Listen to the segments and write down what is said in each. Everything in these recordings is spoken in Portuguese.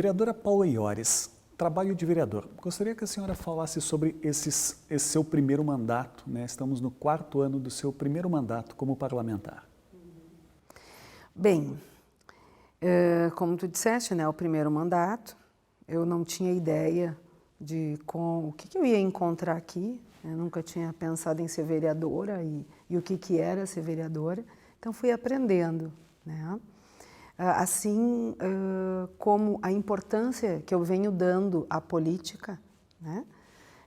Vereadora Paula Iores, trabalho de vereador. Gostaria que a senhora falasse sobre esse seu primeiro mandato, né? Estamos no 4º ano do seu primeiro mandato como parlamentar. Bem, como tu disseste, né, o primeiro mandato, eu não tinha ideia de o que eu ia encontrar aqui. Eu nunca tinha pensado em ser vereadora e o que era ser vereadora. Então fui aprendendo, né? Assim como a importância que eu venho dando à política, né,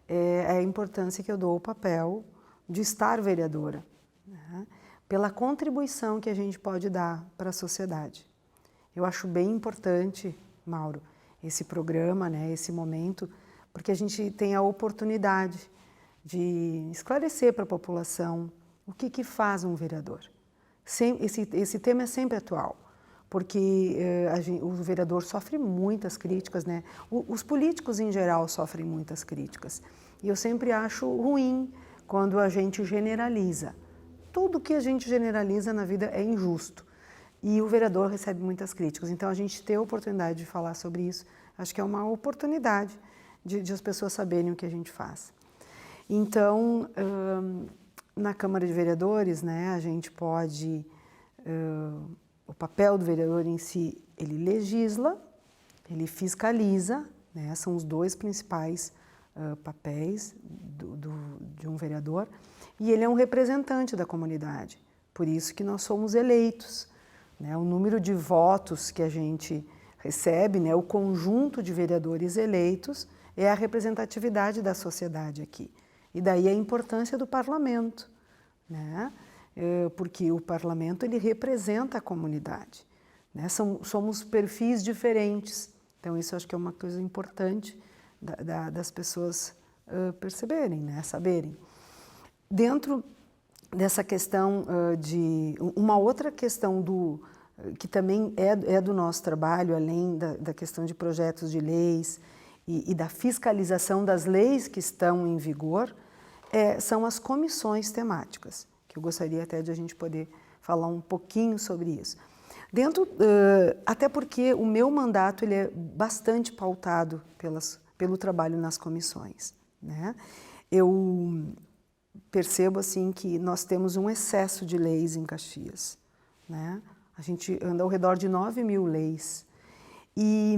é a importância que eu dou ao papel de estar vereadora, né, pela contribuição que a gente pode dar para a sociedade. Eu acho bem importante, Mauro, esse programa, né, esse momento, porque a gente tem a oportunidade de esclarecer para a população o que faz um vereador. Esse tema é sempre atual, porque o vereador sofre muitas críticas, né? Os políticos em geral sofrem muitas críticas. E eu sempre acho ruim quando a gente generaliza. Tudo que a gente generaliza na vida é injusto. E o vereador recebe muitas críticas. Então a gente ter a oportunidade de falar sobre isso, acho que é uma oportunidade de as pessoas saberem o que a gente faz. Então, na Câmara de Vereadores, né, a gente pode... o papel do vereador em si, ele legisla, ele fiscaliza, né, são os dois principais papéis de um vereador, e ele é um representante da comunidade, por isso que nós somos eleitos, né, o número de votos que a gente recebe, né, o conjunto de vereadores eleitos, é a representatividade da sociedade aqui, e daí a importância do parlamento, né? Porque o parlamento ele representa a comunidade, né? Somos perfis diferentes, então isso acho que é uma coisa importante das pessoas perceberem, né? Saberem. Dentro dessa questão uma outra questão que também é do nosso trabalho, além da questão de projetos de leis e da fiscalização das leis que estão em vigor, são as comissões temáticas, que eu gostaria até de a gente poder falar um pouquinho sobre isso. Até porque o meu mandato ele é bastante pautado pelo trabalho nas comissões, né? Eu percebo assim que nós temos um excesso de leis em Caxias, né? A gente anda ao redor de 9.000 leis e,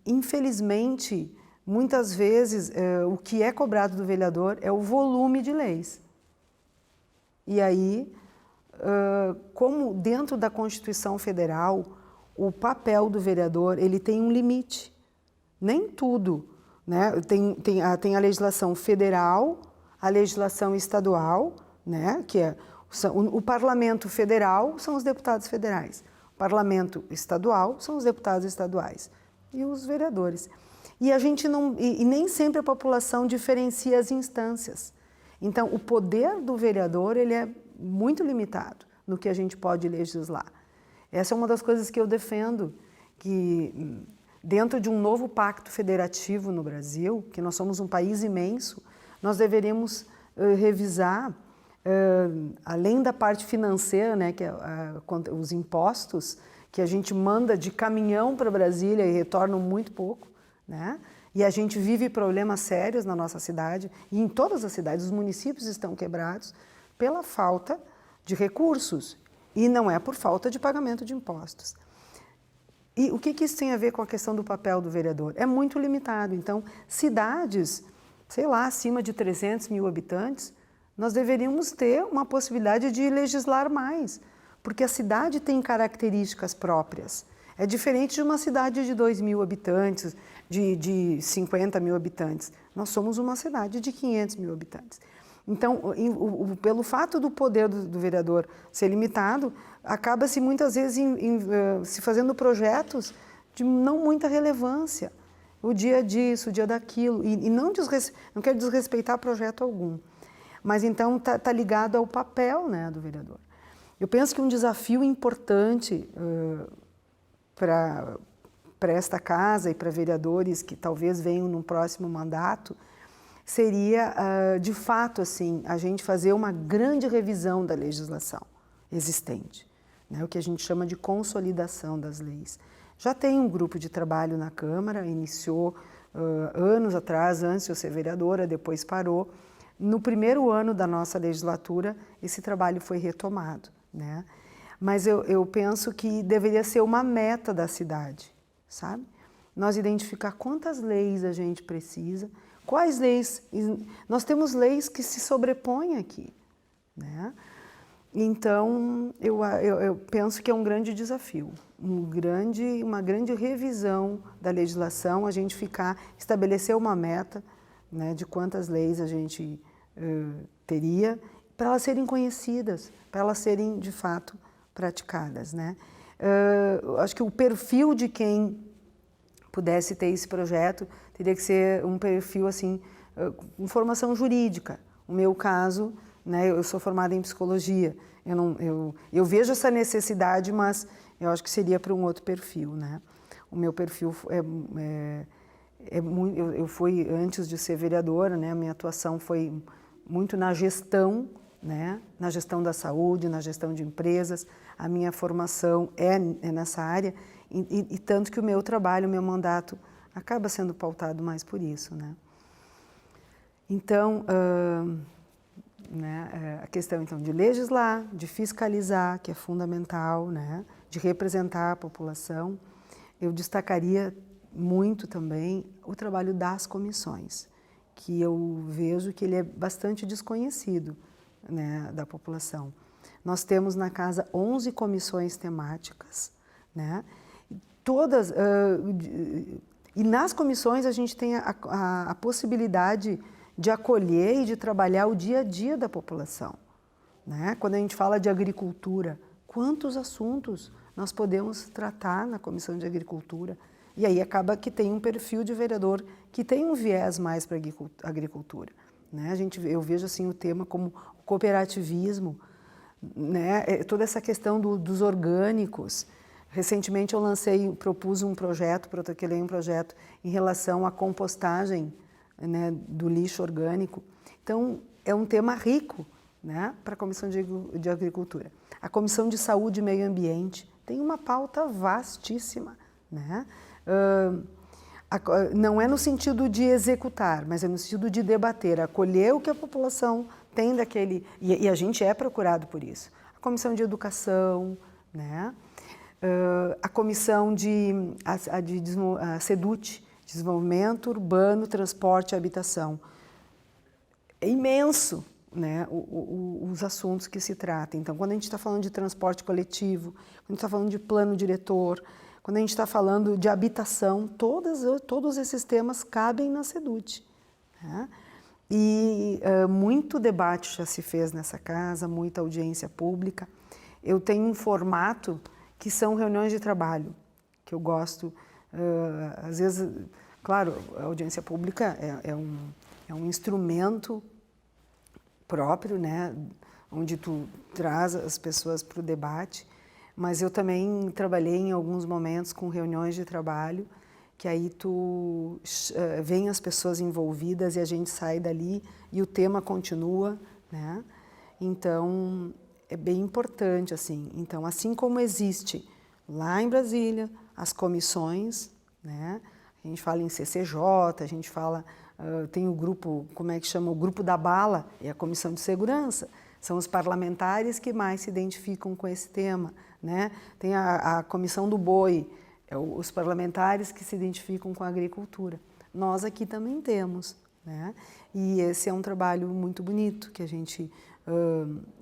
infelizmente, muitas vezes o que é cobrado do vereador é o volume de leis. E aí, como dentro da Constituição Federal, o papel do vereador ele tem um limite. Nem tudo, né? Tem a legislação federal, a legislação estadual, né? Que é o Parlamento Federal são os deputados federais, o Parlamento Estadual são os deputados estaduais e os vereadores. E a gente e nem sempre a população diferencia as instâncias. Então, o poder do vereador ele é muito limitado no que a gente pode legislar. Essa é uma das coisas que eu defendo, que dentro de um novo pacto federativo no Brasil, que nós somos um país imenso, nós deveríamos revisar, além da parte financeira, né, que é os impostos, que a gente manda de caminhão para Brasília e retornam muito pouco, né? E a gente vive problemas sérios na nossa cidade e em todas as cidades, os municípios estão quebrados pela falta de recursos e não é por falta de pagamento de impostos. E o que isso tem a ver com a questão do papel do vereador? É muito limitado. Então, cidades, sei lá, acima de 300.000 habitantes, nós deveríamos ter uma possibilidade de legislar mais, porque a cidade tem características próprias. É diferente de uma cidade de 2.000 habitantes, de 50.000 habitantes. Nós somos uma cidade de 500.000 habitantes. Então, pelo fato do poder do vereador ser limitado, acaba-se muitas vezes se fazendo projetos de não muita relevância. O dia disso, o dia daquilo, e não quero desrespeitar projeto algum. Mas então está ligado ao papel, né, do vereador. Eu penso que um desafio importante para esta casa e para vereadores que talvez venham no próximo mandato seria, de fato, assim, a gente fazer uma grande revisão da legislação existente, né? O que a gente chama de consolidação das leis. Já tem um grupo de trabalho na Câmara, iniciou anos atrás, antes de eu ser vereadora, depois parou. No primeiro ano da nossa legislatura, esse trabalho foi retomado, né? Mas eu penso que deveria ser uma meta da cidade, sabe? Nós identificar quantas leis a gente precisa, quais leis... Nós temos leis que se sobrepõem aqui, né? Então, eu penso que é um grande desafio, uma grande revisão da legislação, a gente estabelecer uma meta, né, de quantas leis a gente teria, para elas serem conhecidas, para elas serem, de fato, praticadas, né? Acho que o perfil de quem pudesse ter esse projeto teria que ser um perfil, assim, com formação jurídica. O meu caso, né, eu sou formada em psicologia, eu vejo essa necessidade, mas eu acho que seria para um outro perfil, né? O meu perfil eu fui, antes de ser vereadora, né, a minha atuação foi muito na gestão, né, na gestão da saúde, na gestão de empresas. A minha formação é nessa área e tanto que o meu trabalho, o meu mandato acaba sendo pautado mais por isso, né? Então, né, a questão então de legislar, de fiscalizar, que é fundamental, né, de representar a população. Eu destacaria muito também o trabalho das comissões, que eu vejo que ele é bastante desconhecido, né, da população. Nós temos na casa 11 comissões temáticas, né, todas, e nas comissões a gente tem a possibilidade de acolher e de trabalhar o dia a dia da população, né? Quando a gente fala de agricultura, quantos assuntos nós podemos tratar na Comissão de Agricultura? E aí acaba que tem um perfil de vereador que tem um viés mais para a agricultura, né? Eu vejo assim o tema como cooperativismo, né? Toda essa questão dos orgânicos. Recentemente eu propus um projeto, protocolei um projeto em relação à compostagem, né, do lixo orgânico. Então, é um tema rico, né, para a Comissão de Agricultura. A Comissão de Saúde e Meio Ambiente tem uma pauta vastíssima, né? Não é no sentido de executar, mas é no sentido de debater, acolher o que a população tem daquele... E a gente é procurado por isso. A Comissão de Educação, né? A Comissão a SEDUT, Desenvolvimento Urbano, Transporte e Habitação. É imenso, né, os assuntos que se tratam. Então, quando a gente está falando de transporte coletivo, quando a gente está falando de plano diretor, quando a gente está falando de habitação, todos esses temas cabem na SEDUT, né? E muito debate já se fez nessa casa, muita audiência pública. Eu tenho um formato que são reuniões de trabalho, que eu gosto. Às vezes, claro, a audiência pública é um instrumento próprio, né, onde tu traz as pessoas para o debate, mas eu também trabalhei em alguns momentos com reuniões de trabalho, que aí vem as pessoas envolvidas e a gente sai dali e o tema continua, né? Então, é bem importante, assim. Então, assim como existe lá em Brasília as comissões, né? A gente fala em CCJ, a gente fala, tem o grupo, como é que chama? O grupo da bala, é a Comissão de Segurança. São os parlamentares que mais se identificam com esse tema, né? Tem a Comissão do Boi, os parlamentares que se identificam com a agricultura. Nós aqui também temos, né? E esse é um trabalho muito bonito que a gente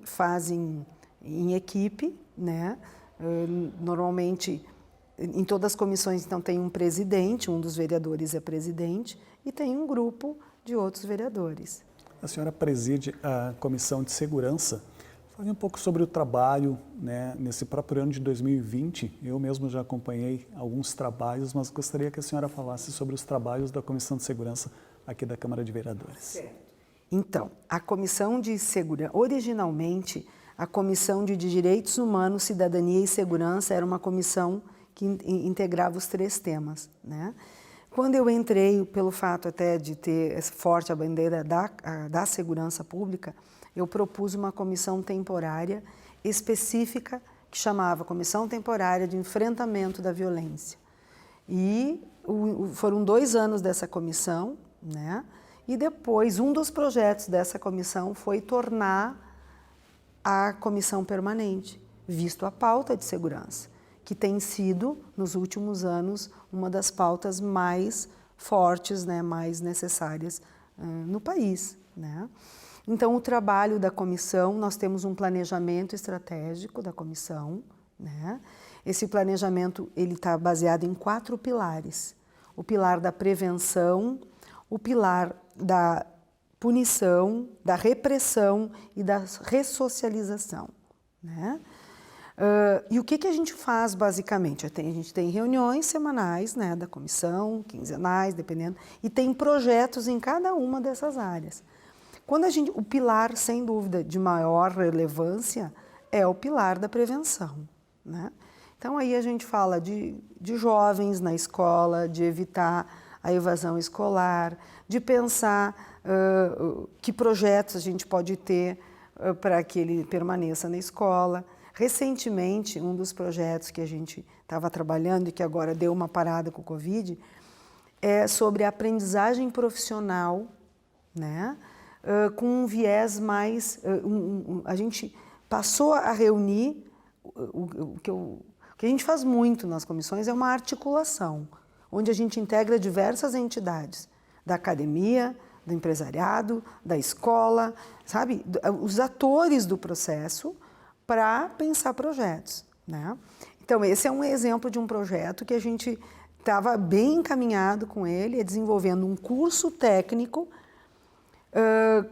faz em equipe, né? Normalmente, em todas as comissões, então, tem um presidente, um dos vereadores é presidente, e tem um grupo de outros vereadores. A senhora preside a Comissão de Segurança. Fale um pouco sobre o trabalho, né, nesse próprio ano de 2020. Eu mesmo já acompanhei alguns trabalhos, mas gostaria que a senhora falasse sobre os trabalhos da Comissão de Segurança aqui da Câmara de Vereadores. Certo. Então, a Comissão de Segurança, originalmente, a Comissão de Direitos Humanos, Cidadania e Segurança era uma comissão que integrava os 3 temas, né? Quando eu entrei, pelo fato até de ter forte a bandeira da segurança pública, eu propus uma comissão temporária específica que chamava Comissão Temporária de Enfrentamento da Violência. E foram 2 anos dessa comissão, né? E depois, um dos projetos dessa comissão foi tornar a comissão permanente, visto a pauta de segurança, que tem sido, nos últimos anos, uma das pautas mais fortes, né, mais necessárias no país, né? Então, o trabalho da comissão, nós temos um planejamento estratégico da comissão, né? Esse planejamento ele está baseado em 4 pilares. O pilar da prevenção, o pilar da punição, da repressão e da ressocialização, né? E o que a gente faz basicamente? A gente tem reuniões semanais, né, da comissão, quinzenais, dependendo, e tem projetos em cada uma dessas áreas. O pilar, sem dúvida, de maior relevância é o pilar da prevenção, né? Então aí a gente fala de jovens na escola, de evitar a evasão escolar, de pensar que projetos a gente pode ter para que ele permaneça na escola. Recentemente, um dos projetos que a gente estava trabalhando e que agora deu uma parada com o Covid é sobre a aprendizagem profissional, né? Com um viés mais... a gente passou a reunir, o que a gente faz muito nas comissões é uma articulação, onde a gente integra diversas entidades, da academia, do empresariado, da escola, sabe? Os atores do processo para pensar projetos, né? Então, esse é um exemplo de um projeto que a gente estava bem encaminhado com ele, desenvolvendo um curso técnico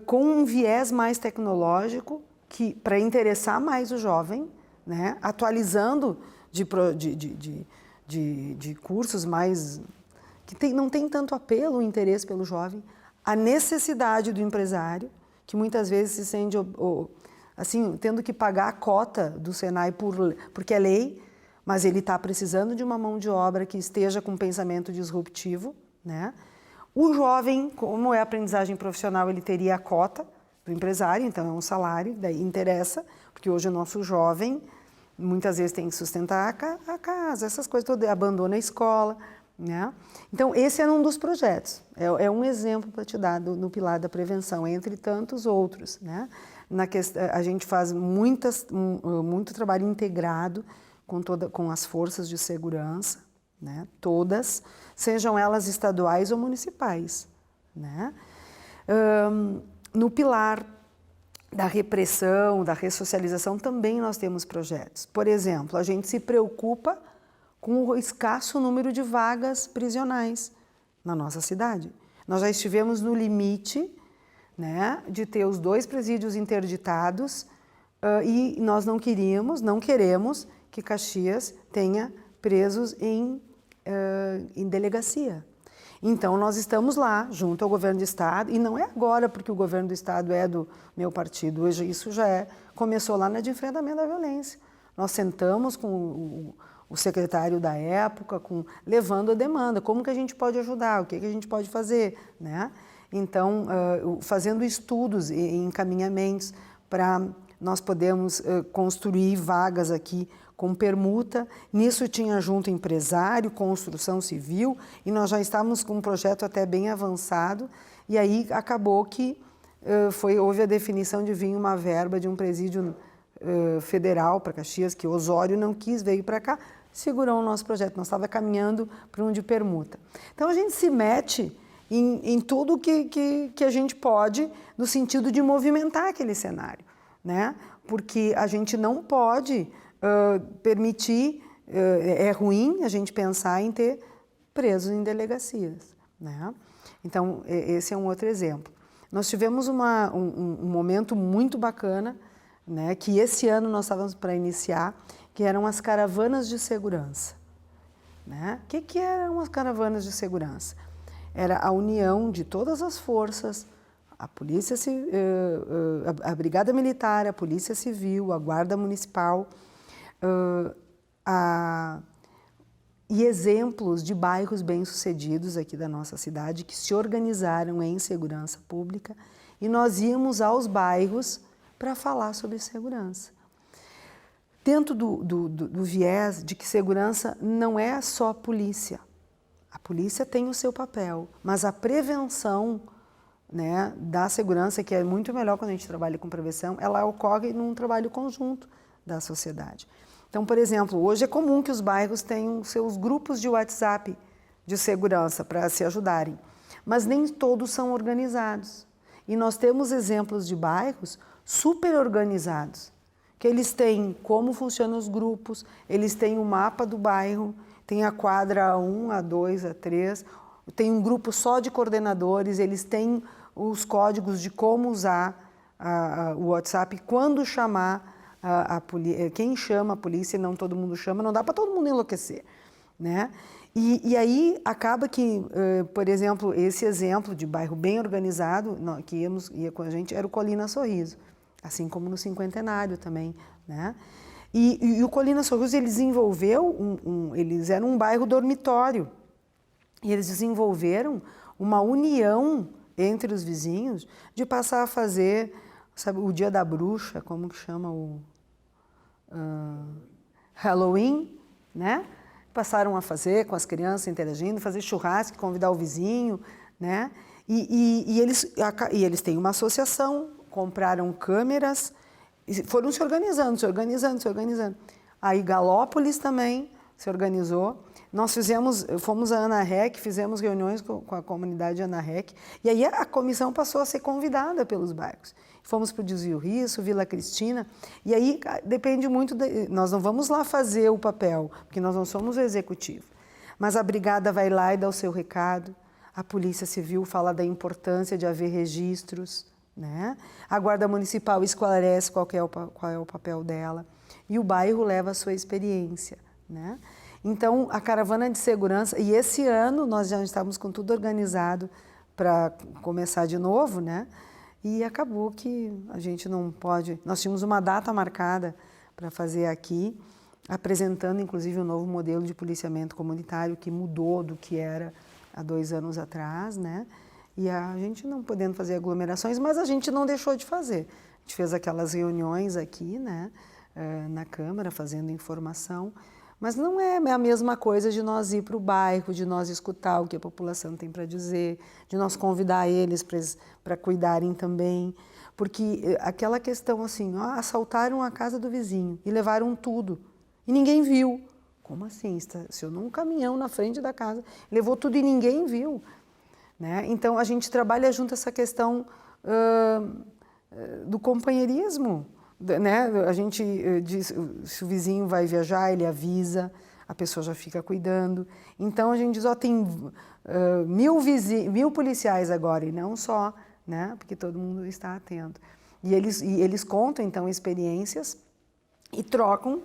com um viés mais tecnológico, para interessar mais o jovem, né? Atualizando de cursos mais que não tem tanto apelo, o interesse pelo jovem, a necessidade do empresário, que muitas vezes se sente assim, tendo que pagar a cota do Senai porque é lei, mas ele está precisando de uma mão de obra que esteja com um pensamento disruptivo, né? O jovem, como é aprendizagem profissional, ele teria a cota do empresário, então é um salário, daí interessa, porque hoje o nosso jovem muitas vezes tem que sustentar a casa, essas coisas todas, abandona a escola, né? Então, esse é um dos projetos, é um exemplo para te dar no pilar da prevenção, entre tantos outros, né? A gente faz muito trabalho integrado com as forças de segurança, né? Todas, sejam elas estaduais ou municipais, né? No pilar da repressão, da ressocialização, também nós temos projetos. Por exemplo, a gente se preocupa com o escasso número de vagas prisionais na nossa cidade. Nós já estivemos no limite, né, de ter os 2 presídios interditados e nós não queremos que Caxias tenha presos em delegacia. Então, nós estamos lá, junto ao governo do estado, e não é agora porque o governo do estado é do meu partido, hoje isso começou lá na de enfrentamento da violência. Nós sentamos com o secretário da época, levando a demanda, como que a gente pode ajudar, o que a gente pode fazer, né? Então, fazendo estudos e encaminhamentos para nós podermos construir vagas aqui com permuta. Nisso tinha junto empresário, construção civil, e nós já estávamos com um projeto até bem avançado, e aí acabou que houve a definição de vir uma verba de um presídio federal para Caxias, que Osório não quis, veio para cá, segurou o nosso projeto, nós estávamos caminhando para um de permuta. Então a gente se mete em tudo que a gente pode, no sentido de movimentar aquele cenário, né? Porque a gente não pode permitir, é ruim a gente pensar em ter presos em delegacias, né? Então, esse é um outro exemplo. Nós tivemos um momento muito bacana, né, que esse ano nós estávamos para iniciar, que eram as caravanas de segurança, né? O que eram as caravanas de segurança? Era a união de todas as forças, a polícia, a brigada militar, a polícia civil, a guarda municipal, e exemplos de bairros bem-sucedidos aqui da nossa cidade que se organizaram em segurança pública, e nós íamos aos bairros para falar sobre segurança. Dentro do viés de que segurança não é só polícia, polícia tem o seu papel, mas a prevenção, né, da segurança, que é muito melhor quando a gente trabalha com prevenção, ela ocorre num trabalho conjunto da sociedade. Então, por exemplo, hoje é comum que os bairros tenham seus grupos de WhatsApp de segurança para se ajudarem, mas nem todos são organizados. E nós temos exemplos de bairros super organizados, que eles têm como funcionam os grupos, eles têm o mapa do bairro, tem a quadra A1, A2, A3, tem um grupo só de coordenadores, eles têm os códigos de como usar o WhatsApp, quando chamar quem chama a polícia, não todo mundo chama, não dá para todo mundo enlouquecer, né? E aí acaba que, por exemplo, esse exemplo de bairro bem organizado, que ia com a gente, era o Colina Sorriso, assim como no Cinquentenário também, né? E o Colina Sorriso, ele desenvolveu, eles eram um bairro dormitório, e eles desenvolveram uma união entre os vizinhos de passar a fazer, sabe, o Dia da Bruxa, como que chama o Halloween, né? Passaram a fazer com as crianças interagindo, fazer churrasco, convidar o vizinho, né? E eles têm uma associação, compraram câmeras, e foram se organizando. Aí Galópolis também se organizou. Nós fomos à ANAREC, fizemos reuniões com a comunidade ANAREC, e aí a comissão passou a ser convidada pelos bairros. Fomos para o Desvio Risso, Vila Cristina, e aí depende muito, nós não vamos lá fazer o papel, porque nós não somos o executivo, mas a brigada vai lá e dá o seu recado, a Polícia Civil fala da importância de haver registros, né? A Guarda Municipal esclarece qual é o papel dela, e o bairro leva a sua experiência, né? Então, a caravana de segurança, e esse ano nós já estávamos com tudo organizado para começar de novo, né? E acabou que a gente não pode... Nós tínhamos uma data marcada para fazer aqui, apresentando inclusive um novo modelo de policiamento comunitário que mudou do que era há 2 anos atrás, né? E a gente não podendo fazer aglomerações, mas a gente não deixou de fazer. A gente fez aquelas reuniões aqui, né, na Câmara, fazendo informação, mas não é a mesma coisa de nós ir para o bairro, de nós escutar o que a população tem para dizer, de nós convidar eles para cuidarem também, porque aquela questão assim, assaltaram a casa do vizinho e levaram tudo e ninguém viu. Como assim? Estacionou um caminhão na frente da casa, levou tudo e ninguém viu, né? Então a gente trabalha junto essa questão do companheirismo. Né? A gente diz, se o vizinho vai viajar, ele avisa, a pessoa já fica cuidando. Então a gente diz, tem 1000 policiais agora, e não só, né? Porque todo mundo está atento. E eles contam, então, experiências e trocam,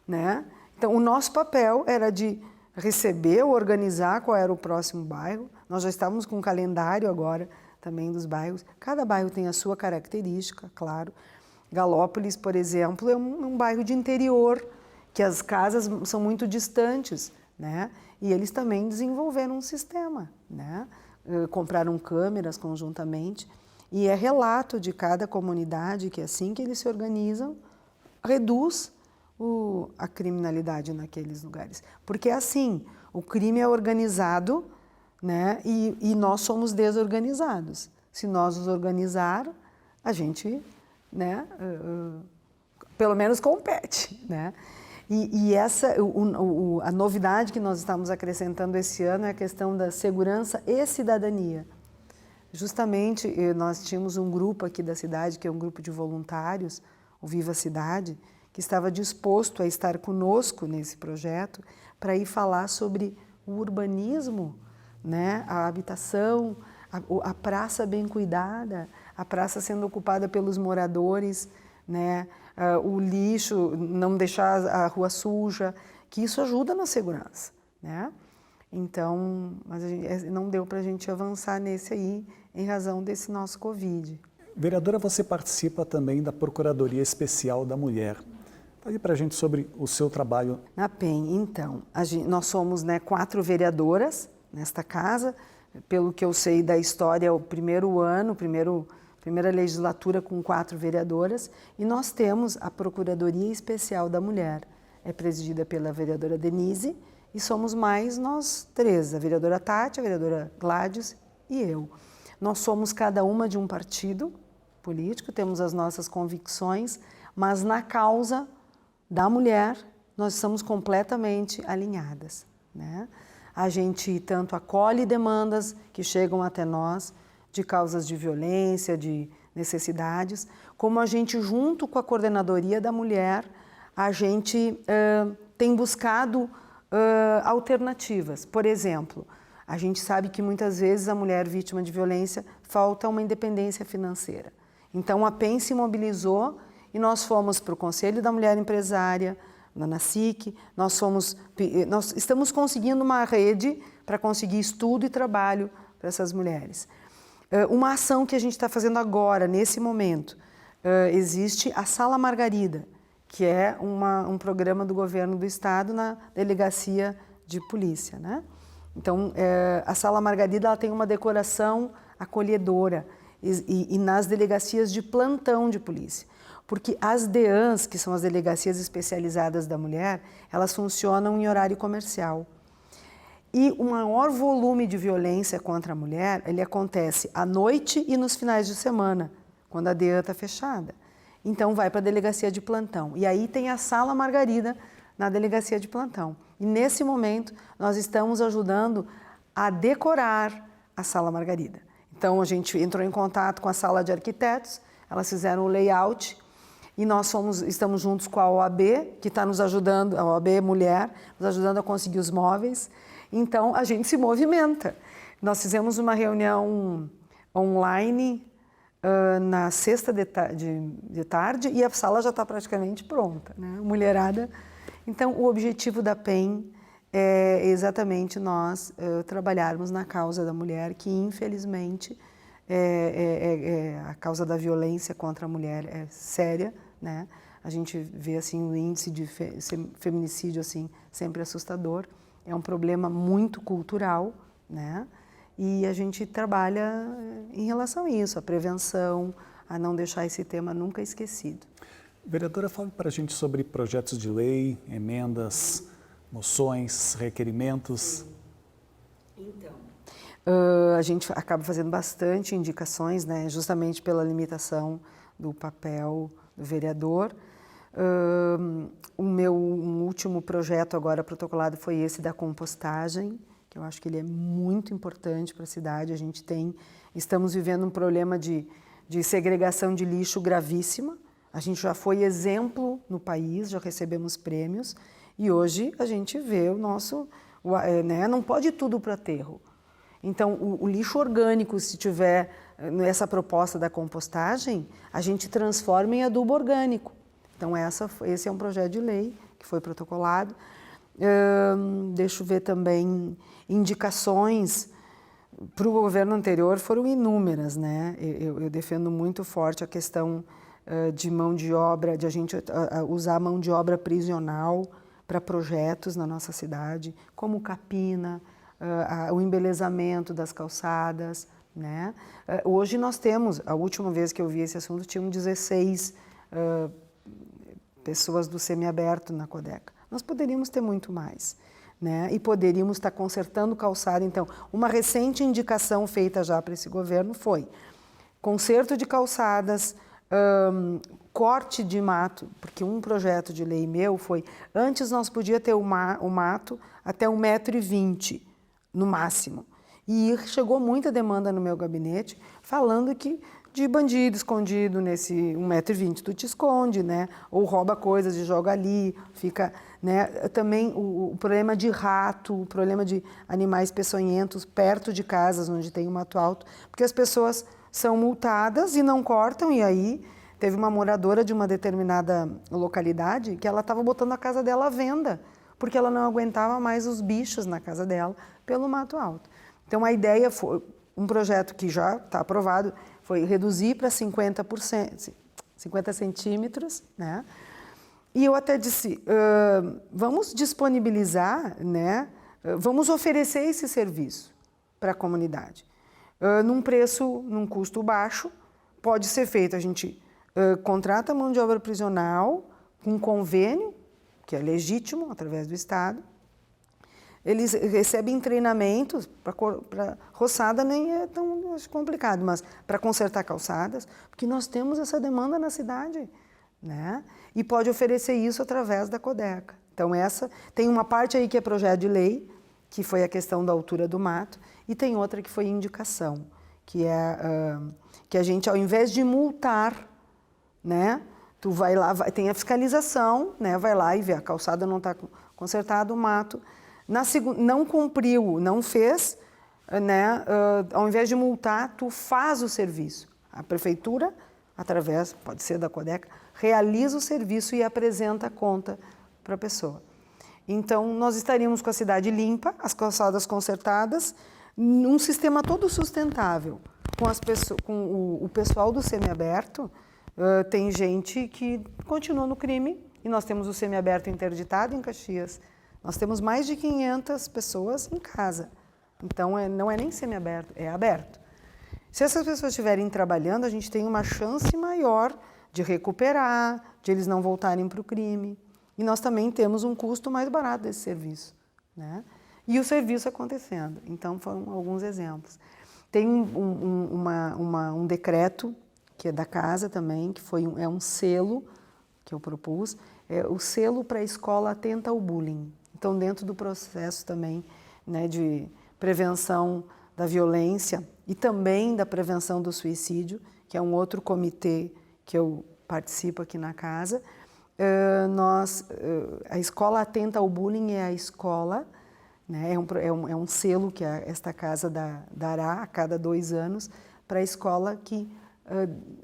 né? Então o nosso papel era de receber ou organizar qual era o próximo bairro. Nós já estávamos com um calendário agora também dos bairros. Cada bairro tem a sua característica, claro. Galópolis, por exemplo, é um bairro de interior, que as casas são muito distantes, né? E eles também desenvolveram um sistema, né? Compraram câmeras conjuntamente, e é relato de cada comunidade que assim que eles se organizam, reduz a criminalidade naqueles lugares. Porque assim, o crime é organizado, né? E nós somos desorganizados. Se nós nos organizar, a gente... né? Pelo menos compete, né? A novidade que nós estamos acrescentando esse ano é a questão da segurança e cidadania. Justamente, nós tínhamos um grupo aqui da cidade, que é um grupo de voluntários, o Viva Cidade, que estava disposto a estar conosco nesse projeto para ir falar sobre o urbanismo, né? A habitação, a praça bem cuidada, a praça sendo ocupada pelos moradores, né? O lixo, não deixar a rua suja, que isso ajuda na segurança, né? Então, mas não deu para a gente avançar nesse aí, em razão desse nosso Covid. Vereadora, você participa também da Procuradoria Especial da Mulher. Fale para a gente sobre o seu trabalho. Na PEN, então, nós somos, né, 4 vereadoras nesta casa. Pelo que eu sei da história, o primeiro ano, primeira legislatura com 4 vereadoras, e nós temos a Procuradoria Especial da Mulher. É presidida pela vereadora Denise e somos mais nós três, a vereadora Tati, a vereadora Gladys e eu. Nós somos cada uma de um partido político, temos as nossas convicções, mas na causa da mulher nós estamos completamente alinhadas, né? A gente tanto acolhe demandas que chegam até nós de causas de violência, de necessidades, como a gente, junto com a Coordenadoria da Mulher, a gente tem buscado alternativas. Por exemplo, a gente sabe que muitas vezes a mulher vítima de violência falta uma independência financeira. Então a PEN se mobilizou e nós fomos para o Conselho da Mulher Empresária, na NASIC, nós estamos conseguindo uma rede para conseguir estudo e trabalho para essas mulheres. Uma ação que a gente está fazendo agora, nesse momento, existe a Sala Margarida, que é um programa do governo do estado na delegacia de polícia, né? Então, a Sala Margarida ela tem uma decoração acolhedora e nas delegacias de plantão de polícia. Porque as DEANs, que são as delegacias especializadas da mulher, elas funcionam em horário comercial. E o maior volume de violência contra a mulher, ele acontece à noite e nos finais de semana, quando a DEAN está fechada. Então vai para a delegacia de plantão. E aí tem a Sala Margarida na delegacia de plantão. E nesse momento nós estamos ajudando a decorar a Sala Margarida. Então a gente entrou em contato com a Sala de Arquitetos, elas fizeram o layout e nós estamos juntos com a OAB, que está nos ajudando, a OAB Mulher, nos ajudando a conseguir os móveis. Então, a gente se movimenta. Nós fizemos uma reunião online na sexta de tarde e a sala já está praticamente pronta, né? Mulherada. Então, o objetivo da PEN é exatamente nós trabalharmos na causa da mulher, que infelizmente a causa da violência contra a mulher é séria, né? A gente vê assim o índice de feminicídio assim sempre assustador. É um problema muito cultural, né? E a gente trabalha em relação a isso, a prevenção, a não deixar esse tema nunca esquecido. Vereadora, fale para a gente sobre projetos de lei, emendas, moções, requerimentos. Então, a gente acaba fazendo bastante indicações, né? Justamente pela limitação do papel do vereador. O meu último projeto agora protocolado foi esse da compostagem, que eu acho que ele é muito importante para a cidade. Estamos vivendo um problema de segregação de lixo gravíssima. A gente já foi exemplo no país, já recebemos prêmios e hoje a gente vê o nosso, né, não pode ir tudo para aterro. Então, o lixo orgânico, se tiver essa proposta da compostagem, a gente transforma em adubo orgânico. Então, esse é um projeto de lei que foi protocolado. Deixa eu ver também, indicações para o governo anterior foram inúmeras, né? Eu defendo muito forte a questão de mão de obra, de a gente usar a mão de obra prisional para projetos na nossa cidade, como capina, o embelezamento das calçadas, né? Hoje nós temos, a última vez que eu vi esse assunto, tinham 16 pessoas do semiaberto na Codeca. Nós poderíamos ter muito mais, né? E poderíamos estar consertando calçada. Então, uma recente indicação feita já para esse governo foi conserto de calçadas, corte de mato, porque um projeto de lei meu foi, antes nós podíamos ter o mato até 1,20 m, no máximo. E chegou muita demanda no meu gabinete, falando que de bandido escondido nesse 1,20 m, tu te esconde, né? Ou rouba coisas e joga ali, fica, né? Também o problema de rato, o problema de animais peçonhentos perto de casas onde tem o mato alto, porque as pessoas são multadas e não cortam, e aí teve uma moradora de uma determinada localidade que ela estava botando a casa dela à venda, porque ela não aguentava mais os bichos na casa dela pelo mato alto. Então a ideia foi, um projeto que já está aprovado, foi reduzir para 50%, 50 centímetros, né? E eu até disse, vamos disponibilizar, né? Vamos oferecer esse serviço para a comunidade. Num custo baixo, pode ser feito, a gente contrata a mão de obra prisional, com convênio, que é legítimo, através do Estado, eles recebem treinamentos, para roçada nem é tão complicado, mas para consertar calçadas, porque nós temos essa demanda na cidade, né? E pode oferecer isso através da Codeca. Então tem uma parte aí que é projeto de lei, que foi a questão da altura do mato, e tem outra que foi indicação, que é que a gente, ao invés de multar, né? Tu vai lá, tem a fiscalização, né? Vai lá e vê, a calçada não está consertada, o mato não cumpriu, não fez, né? Ao invés de multar, tu faz o serviço. A prefeitura, através, pode ser da Codeca, realiza o serviço e apresenta a conta para a pessoa. Então, nós estaríamos com a cidade limpa, as calçadas consertadas, num sistema todo sustentável. Com o pessoal do semiaberto, tem gente que continua no crime, e nós temos o semiaberto interditado em Caxias. Nós temos mais de 500 pessoas em casa. Então, não é nem semiaberto, é aberto. Se essas pessoas estiverem trabalhando, a gente tem uma chance maior de recuperar, de eles não voltarem para o crime. E nós também temos um custo mais barato desse serviço, né? E o serviço acontecendo. Então, foram alguns exemplos. Tem um decreto, que é da casa também, que é um selo que eu propus, o selo para a escola atenta ao bullying. Então, dentro do processo também, né, de prevenção da violência e também da prevenção do suicídio, que é um outro comitê que eu participo aqui na casa, a escola atenta ao bullying é a escola, né, é um selo que esta casa dará a cada 2 anos para a escola que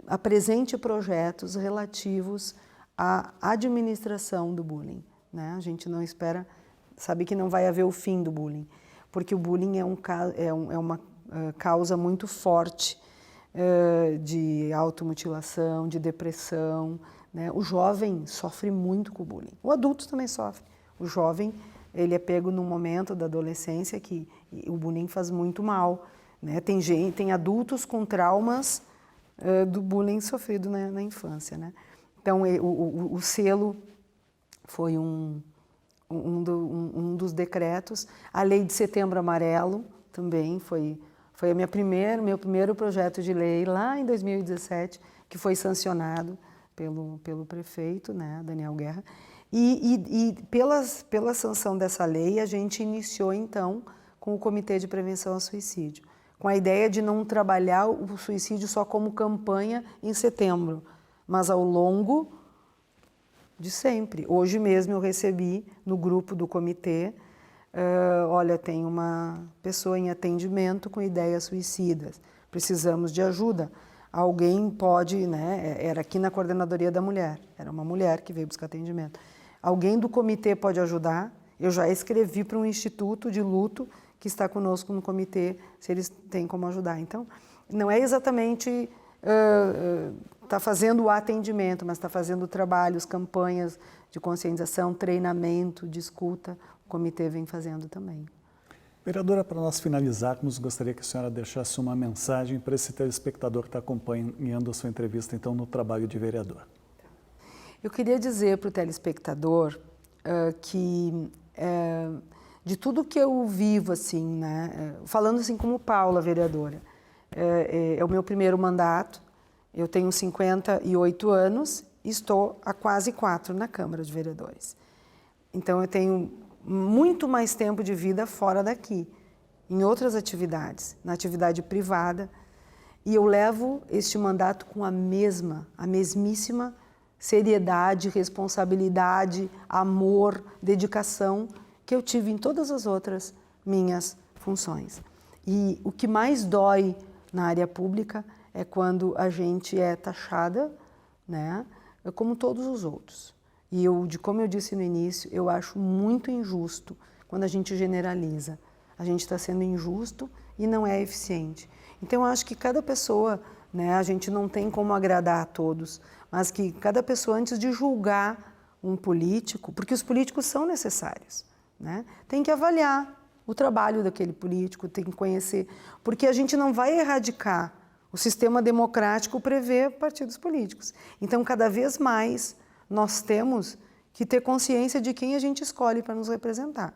apresente projetos relativos à administração do bullying, né? A gente não espera, sabe que não vai haver o fim do bullying, porque o bullying é uma causa muito forte de automutilação, de depressão, né? O jovem sofre muito com o bullying, o adulto também sofre. O jovem, ele é pego num momento da adolescência que o bullying faz muito mal, né? Tem adultos com traumas do bullying sofrido na infância, né? Então, o selo foi um dos decretos. A Lei de Setembro Amarelo também foi meu primeiro projeto de lei lá em 2017, que foi sancionado pelo prefeito, né, Daniel Guerra. E pela sanção dessa lei, a gente iniciou, então, com o Comitê de Prevenção ao Suicídio, com a ideia de não trabalhar o suicídio só como campanha em setembro, mas ao longo de sempre. Hoje mesmo eu recebi no grupo do comitê, olha, tem uma pessoa em atendimento com ideias suicidas, precisamos de ajuda. Alguém pode, né, era aqui na Coordenadoria da Mulher, era uma mulher que veio buscar atendimento. Alguém do comitê pode ajudar? Eu já escrevi para um instituto de luto que está conosco no comitê, se eles têm como ajudar. Então, não é exatamente tá fazendo o atendimento, mas está fazendo trabalhos, campanhas de conscientização, treinamento, de escuta, o comitê vem fazendo também. Vereadora, para nós finalizarmos, gostaria que a senhora deixasse uma mensagem para esse telespectador que está acompanhando a sua entrevista, então, no trabalho de vereador. Eu queria dizer para o telespectador que de tudo que eu vivo, assim, né, falando assim como Paula, vereadora, é o meu primeiro mandato, eu tenho 58 anos e estou há quase 4 na Câmara de Vereadores. Então, eu tenho muito mais tempo de vida fora daqui, em outras atividades, na atividade privada, e eu levo este mandato com a mesmíssima seriedade, responsabilidade, amor, dedicação que eu tive em todas as outras minhas funções. E o que mais dói na área pública é quando a gente é taxada, né, como todos os outros. E como eu disse no início, eu acho muito injusto quando a gente generaliza. A gente está sendo injusto e não é eficiente. Então, eu acho que cada pessoa, né, a gente não tem como agradar a todos, mas que cada pessoa, antes de julgar um político, porque os políticos são necessários, né, tem que avaliar o trabalho daquele político, tem que conhecer, porque a gente não vai erradicar. O sistema democrático prevê partidos políticos. Então, cada vez mais, nós temos que ter consciência de quem a gente escolhe para nos representar.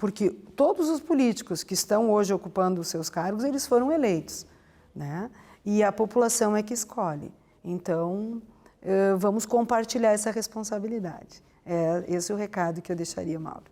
porque todos os políticos que estão hoje ocupando os seus cargos, eles foram eleitos, né? E a população é que escolhe. Então, vamos compartilhar essa responsabilidade. Esse é o recado que eu deixaria, Mauro.